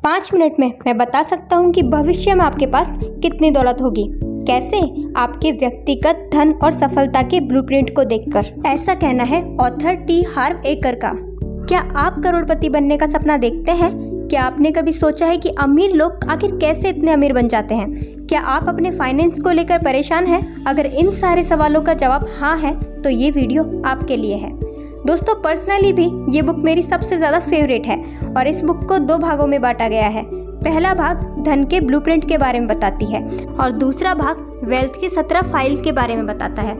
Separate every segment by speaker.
Speaker 1: 5 minute में मैं बता सकता हूँ कि भविष्य में आपके पास कितनी दौलत होगी। कैसे? आपके व्यक्तिगत धन और सफलता के ब्लूप्रिंट को देखकर। ऐसा कहना है ऑथर टी हार्व एकर का। क्या आप करोड़पति बनने का सपना देखते हैं? क्या आपने कभी सोचा है कि अमीर लोग आखिर कैसे इतने अमीर बन जाते हैं? क्या आप अपने फाइनेंस को लेकर परेशान हैं? अगर इन सारे सवालों का जवाब हाँ है तो ये वीडियो आपके लिए है। दोस्तों, पर्सनली भी ये बुक मेरी सबसे ज़्यादा फेवरेट है और इस बुक को 2 भागों में बांटा गया है। पहला भाग धन के ब्लूप्रिंट के बारे में बताती है और दूसरा भाग वेल्थ की 17 फाइल्स के बारे में बताता है।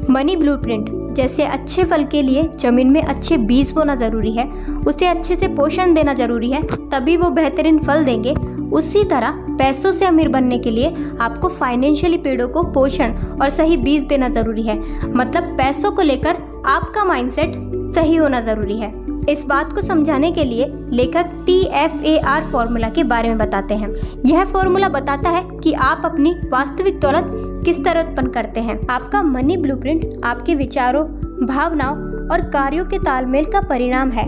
Speaker 1: मनी ब्लूप्रिंट जैसे अच्छे फल के लिए जमीन में अच्छे बीज बोना ज़रूरी है, उसे अच्छे से पोषण देना ज़रूरी है, तभी वो बेहतरीन फल देंगे। उसी तरह पैसों से अमीर बनने के लिए आपको फाइनेंशियली पेड़ों को पोषण और सही बीज देना ज़रूरी है। मतलब पैसों को लेकर आपका माइंडसेट सही होना ज़रूरी है। इस बात को समझाने के लिए लेखक TFAR फॉर्मूला के बारे में बताते हैं। यह फॉर्मूला बताता है कि आप अपनी वास्तविक दौलत किस तरह उत्पन्न करते हैं। आपका मनी ब्लूप्रिंट आपके विचारों, भावनाओं और कार्यों के तालमेल का परिणाम है।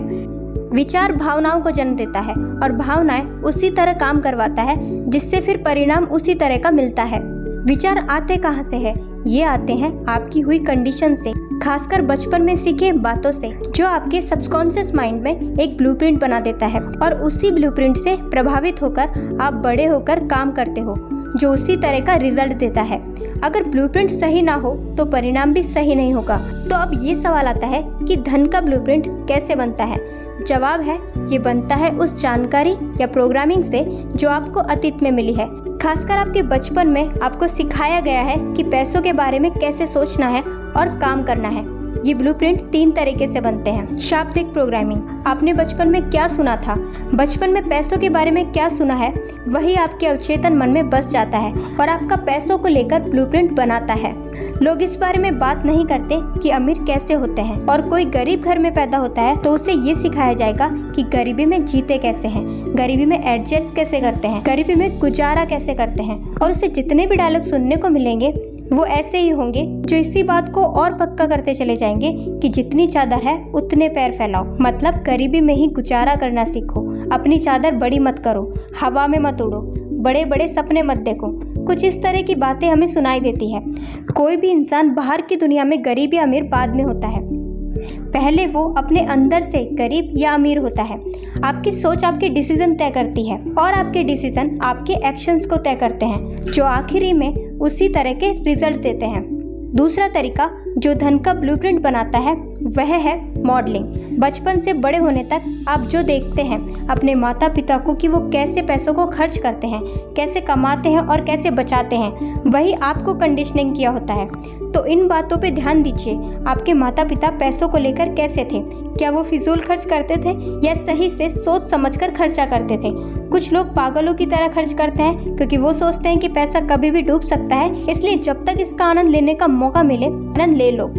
Speaker 1: विचार भावनाओं को जन्म देता है और भावनाएं उसी तरह काम करवाता है, जिससे फिर परिणाम उसी तरह का मिलता है। विचार आते कहाँ से है? ये आते हैं आपकी हुई कंडीशन से, खासकर बचपन में सीखे बातों से, जो आपके सबकॉन्शियस माइंड में एक ब्लूप्रिंट बना देता है और उसी ब्लूप्रिंट से प्रभावित होकर आप बड़े होकर काम करते हो, जो उसी तरह का रिजल्ट देता है। अगर ब्लूप्रिंट सही ना हो तो परिणाम भी सही नहीं होगा। तो अब ये सवाल आता है कि धन का ब्लूप्रिंट कैसे बनता है? जवाब है, ये बनता है उस जानकारी या प्रोग्रामिंग से जो आपको अतीत में मिली है। खासकर आपके बचपन में आपको सिखाया गया है कि पैसों के बारे में कैसे सोचना है और काम करना है। ये ब्लूप्रिंट 3 तरीके से बनते हैं। शाब्दिक प्रोग्रामिंग, आपने बचपन में क्या सुना था, बचपन में पैसों के बारे में क्या सुना है, वही आपके अवचेतन मन में बस जाता है और आपका पैसों को लेकर ब्लूप्रिंट बनाता है। लोग इस बारे में बात नहीं करते कि अमीर कैसे होते हैं, और कोई गरीब घर में पैदा होता है तो उसे ये सिखाया जाएगा कि गरीबी में जीते कैसे हैं, गरीबी में एडजस्ट कैसे करते हैं, गरीबी में गुजारा कैसे करते हैं। और उसे जितने भी डायलॉग सुनने को मिलेंगे वो ऐसे ही होंगे जो इसी बात को और पक्का करते चले जाएंगे कि जितनी चादर है उतने पैर फैलाओ। मतलब गरीबी में ही गुजारा करना सीखो, अपनी चादर बड़ी मत करो, हवा में मत उड़ो, बड़े बड़े सपने मत देखो। कुछ इस तरह की बातें हमें सुनाई देती है। कोई भी इंसान बाहर की दुनिया में गरीब या अमीर बाद में होता है, पहले वो अपने अंदर से गरीब या अमीर होता है। आपकी सोच आपके डिसीजन तय करती है और आपके डिसीजन आपके एक्शंस को तय करते हैं, जो आखिरी में उसी तरह के रिजल्ट देते हैं। दूसरा तरीका जो धन का ब्लूप्रिंट बनाता है वह है मॉडलिंग। बचपन से बड़े होने तक आप जो देखते हैं अपने माता पिता को कि वो कैसे पैसों को खर्च करते हैं, कैसे कमाते हैं और कैसे बचाते हैं, वही आपको कंडीशनिंग किया होता है। तो इन बातों पे ध्यान दीजिए। आपके माता पिता पैसों को लेकर कैसे थे? क्या वो फिजूल खर्च करते थे या सही से सोच समझकर खर्चा करते थे? कुछ लोग पागलों की तरह खर्च करते हैं क्योंकि वो सोचते हैं कि पैसा कभी भी डूब सकता है, इसलिए जब तक इसका आनंद लेने का मौका मिले आनंद ले लो।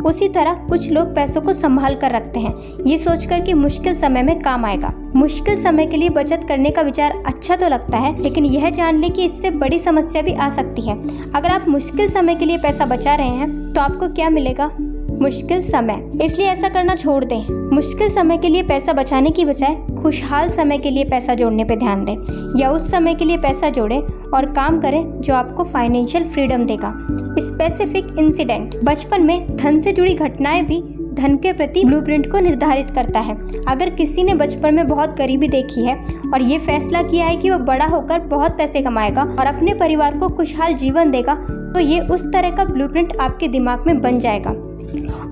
Speaker 1: उसी तरह कुछ लोग पैसों को संभाल कर रखते हैं, ये सोचकर कि मुश्किल समय में काम आएगा। मुश्किल समय के लिए बचत करने का विचार अच्छा तो लगता है, लेकिन यह जान ले कि इससे बड़ी समस्या भी आ सकती है। अगर आप मुश्किल समय के लिए पैसा बचा रहे हैं तो आपको क्या मिलेगा? मुश्किल समय। इसलिए ऐसा करना छोड़ दें। मुश्किल समय के लिए पैसा बचाने की बजाय खुशहाल समय के लिए पैसा जोड़ने पर ध्यान दें, या उस समय के लिए पैसा जोड़ें और काम करें जो आपको फाइनेंशियल फ्रीडम देगा। स्पेसिफिक इंसिडेंट, बचपन में धन से जुड़ी घटनाएं भी धन के प्रति ब्लूप्रिंट को निर्धारित करता है। अगर किसी ने बचपन में बहुत गरीबी देखी है और ये फैसला किया है कि वो बड़ा होकर बहुत पैसे कमाएगा और अपने परिवार को खुशहाल जीवन देगा, तो ये उस तरह का ब्लूप्रिंट आपके दिमाग में बन जाएगा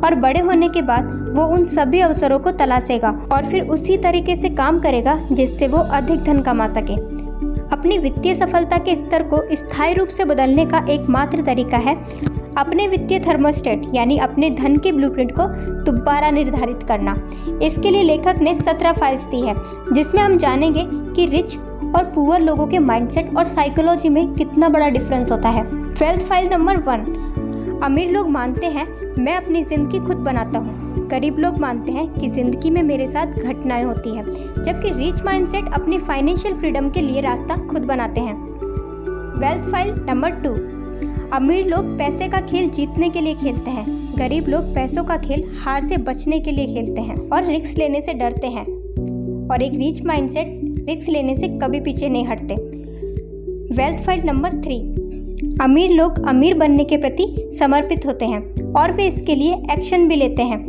Speaker 1: और बड़े होने के बाद वो उन सभी अवसरों को तलाशेगा और फिर उसी तरीके से काम करेगा जिससे वो अधिक धन कमा सके। अपनी वित्तीय सफलता के स्तर को स्थायी रूप से बदलने का एकमात्र तरीका है अपने वित्तीय थर्मोस्टेट यानी अपने धन के ब्लूप्रिंट को दोबारा निर्धारित करना। इसके लिए लेखक ने 17 फाइल्स दी है, जिसमें हम जानेंगे कि रिच और पुअर लोगों के माइंडसेट और साइकोलॉजी में कितना बड़ा डिफरेंस होता है। वेल्थ फाइल नंबर 1, अमीर लोग मानते हैं मैं अपनी जिंदगी खुद बनाता हूँ। गरीब लोग मानते हैं कि जिंदगी में मेरे साथ घटनाएं होती हैं, जबकि रिच माइंडसेट अपनी फाइनेंशियल फ्रीडम के लिए रास्ता खुद बनाते हैं। वेल्थ फाइल नंबर 2, अमीर लोग पैसे का खेल जीतने के लिए खेलते हैं, गरीब लोग पैसों का खेल हार से बचने के लिए खेलते हैं और रिस्क लेने से डरते हैं। और एक रिच माइंडसेट रिस्क लेने से कभी पीछे नहीं हटते। वेल्थ फाइल नंबर 3, अमीर लोग अमीर बनने के प्रति समर्पित होते हैं और वे इसके लिए एक्शन भी लेते हैं,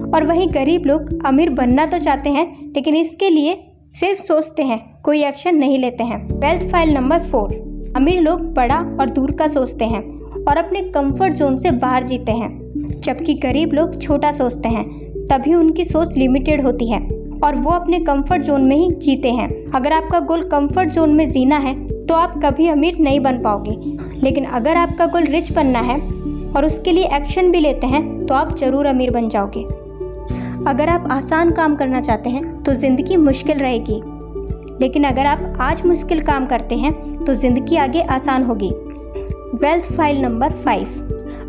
Speaker 1: और वहीं गरीब लोग अमीर बनना तो चाहते हैं लेकिन इसके लिए सिर्फ सोचते हैं, कोई एक्शन नहीं लेते हैं। वेल्थ फाइल नंबर 4, अमीर लोग बड़ा और दूर का सोचते हैं और अपने कंफर्ट जोन से बाहर जीते हैं, जबकि गरीब लोग छोटा सोचते हैं, तभी उनकी सोच लिमिटेड होती है और वो अपने कंफर्ट जोन में ही जीते हैं। अगर आपका गोल कंफर्ट जोन में जीना है तो आप कभी अमीर नहीं बन पाओगे, लेकिन अगर आपका गोल रिच बनना है और उसके लिए एक्शन भी लेते हैं तो आप ज़रूर अमीर बन जाओगे। अगर आप आसान काम करना चाहते हैं तो ज़िंदगी मुश्किल रहेगी, लेकिन अगर आप आज मुश्किल काम करते हैं तो ज़िंदगी आगे आसान होगी। वेल्थ फाइल नंबर 5,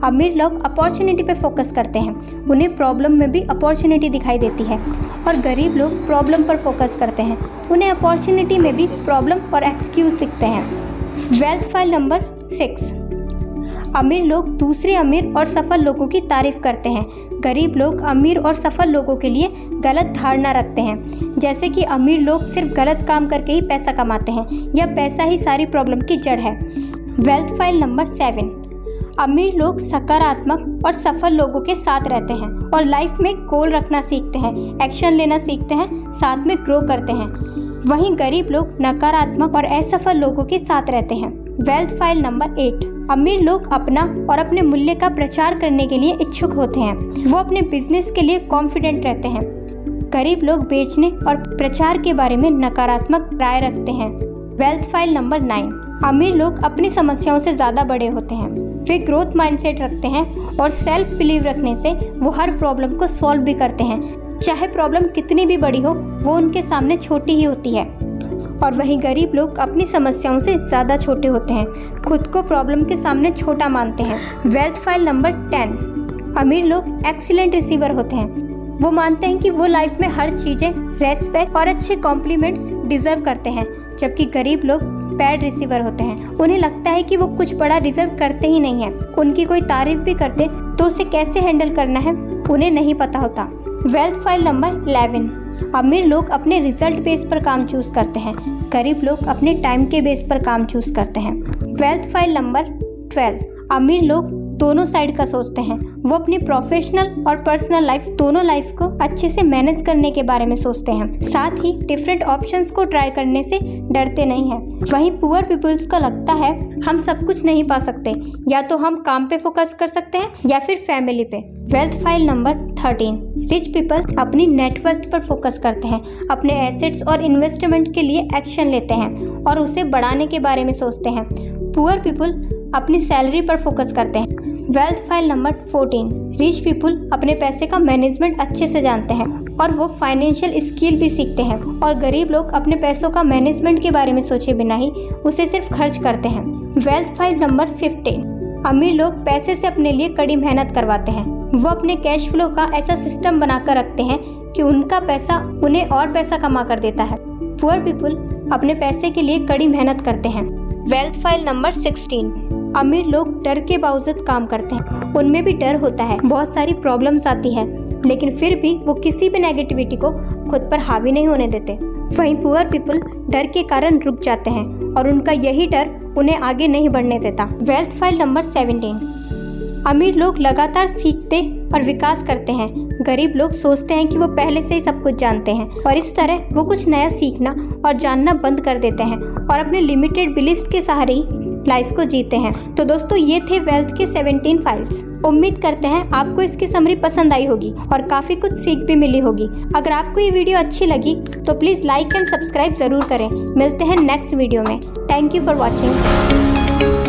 Speaker 1: अमीर लोग अपॉर्चुनिटी पे फोकस करते हैं, उन्हें प्रॉब्लम में भी अपॉर्चुनिटी दिखाई देती है, और गरीब लोग प्रॉब्लम पर फोकस करते हैं, उन्हें अपॉर्चुनिटी में भी प्रॉब्लम और एक्सक्यूज़ दिखते हैं। वेल्थ फाइल नंबर 6, अमीर लोग दूसरे अमीर और सफल लोगों की तारीफ करते हैं, गरीब लोग अमीर और सफल लोगों के लिए गलत धारणा रखते हैं, जैसे कि अमीर लोग सिर्फ गलत काम करके ही पैसा कमाते हैं या पैसा ही सारी प्रॉब्लम की जड़ है। वेल्थ फाइल नंबर 7, अमीर लोग सकारात्मक और सफल लोगों के साथ रहते हैं और लाइफ में गोल रखना सीखते हैं, एक्शन लेना सीखते हैं, साथ में ग्रो करते हैं। वहीं गरीब लोग नकारात्मक और असफल लोगों के साथ रहते हैं। वेल्थ फाइल नंबर 8, अमीर लोग अपना और अपने मूल्य का प्रचार करने के लिए इच्छुक होते हैं, वो अपने बिजनेस के लिए कॉन्फिडेंट रहते हैं। गरीब लोग बेचने और प्रचार के बारे में नकारात्मक राय रखते हैं। वेल्थ फाइल नंबर 9, अमीर लोग अपनी समस्याओं से ज़्यादा बड़े होते हैं, वे ग्रोथ माइंडसेट रखते हैं और सेल्फ बिलीव रखने से वो हर प्रॉब्लम को सॉल्व भी करते हैं, चाहे प्रॉब्लम कितनी भी बड़ी हो वो उनके सामने छोटी ही होती है। और वहीं गरीब लोग अपनी समस्याओं से ज़्यादा छोटे होते हैं, खुद को प्रॉब्लम के सामने छोटा मानते हैं। वेल्थ फाइल नंबर 10, अमीर लोग एक्सीलेंट रिसीवर होते हैं, वो मानते हैं कि वो लाइफ में हर चीज़ें रेस्पेक्ट और अच्छे कॉम्प्लीमेंट्स डिजर्व करते हैं, जबकि गरीब लोग बैड रिसीवर होते हैं, उन्हें लगता है कि वो कुछ बड़ा डिजर्व करते ही नहीं है, उनकी कोई तारीफ भी करते तो उसे कैसे हैंडल करना है उन्हें नहीं पता होता। वेल्थ फाइल नंबर 11, अमीर लोग अपने रिजल्ट बेस पर काम चूज़ करते हैं, गरीब लोग अपने टाइम के बेस पर काम चूज़ करते हैं। वेल्थ फाइल नंबर 12, अमीर लोग दोनों साइड का सोचते हैं, वो अपनी प्रोफेशनल और पर्सनल लाइफ दोनों लाइफ को अच्छे से मैनेज करने के बारे में सोचते हैं, साथ ही डिफरेंट ऑप्शंस को ट्राई करने से डरते नहीं हैं। वहीं पुअर पीपल्स को लगता है हम सब कुछ नहीं पा सकते, या तो हम काम पे फोकस कर सकते हैं या फिर फैमिली पे। Wealth file number 13, rich people अपनी नेटवर्थ पर फोकस करते हैं, अपने एसेट्स और इन्वेस्टमेंट के लिए एक्शन लेते हैं और उसे बढ़ाने के बारे में सोचते हैं। पुअर पीपल अपनी सैलरी पर फोकस करते हैं। Wealth file number 14, rich people अपने पैसे का मैनेजमेंट अच्छे से जानते हैं और वो फाइनेंशियल स्किल भी सीखते हैं, और गरीब लोग अपने पैसों का मैनेजमेंट के बारे में सोचे बिना ही उसे सिर्फ खर्च करते हैं। वेल्थ फाइल नंबर 15, अमीर लोग पैसे से अपने लिए कड़ी मेहनत करवाते हैं, वो अपने कैश फ्लो का ऐसा सिस्टम बनाकर रखते हैं कि उनका पैसा उन्हें और पैसा कमा कर देता है। पुअर पीपल अपने पैसे के लिए कड़ी मेहनत करते हैं। वेल्थ फाइल नंबर 16, अमीर लोग डर के बावजूद काम करते हैं, उनमें भी डर होता है, बहुत सारी प्रॉब्लम्स आती है, लेकिन फिर भी वो किसी भी नेगेटिविटी को खुद पर हावी नहीं होने देते। वहीं पुअर पीपल डर के कारण रुक जाते हैं और उनका यही डर उन्हें आगे नहीं बढ़ने देता। वेल्थ फाइल नंबर 17, अमीर लोग लगातार सीखते और विकास करते हैं, गरीब लोग सोचते हैं कि वो पहले से ही सब कुछ जानते हैं और इस तरह वो कुछ नया सीखना और जानना बंद कर देते हैं और अपने लिमिटेड बिलीफ्स के सहारे ही लाइफ को जीते हैं। तो दोस्तों ये थे वेल्थ के 17 फाइल्स। उम्मीद करते हैं आपको इसकी समरी पसंद आई होगी और काफ़ी कुछ सीख भी मिली होगी। अगर आपको ये वीडियो अच्छी लगी तो प्लीज़ लाइक एंड सब्सक्राइब ज़रूर करें। मिलते हैं नेक्स्ट वीडियो में। Thank you for watching.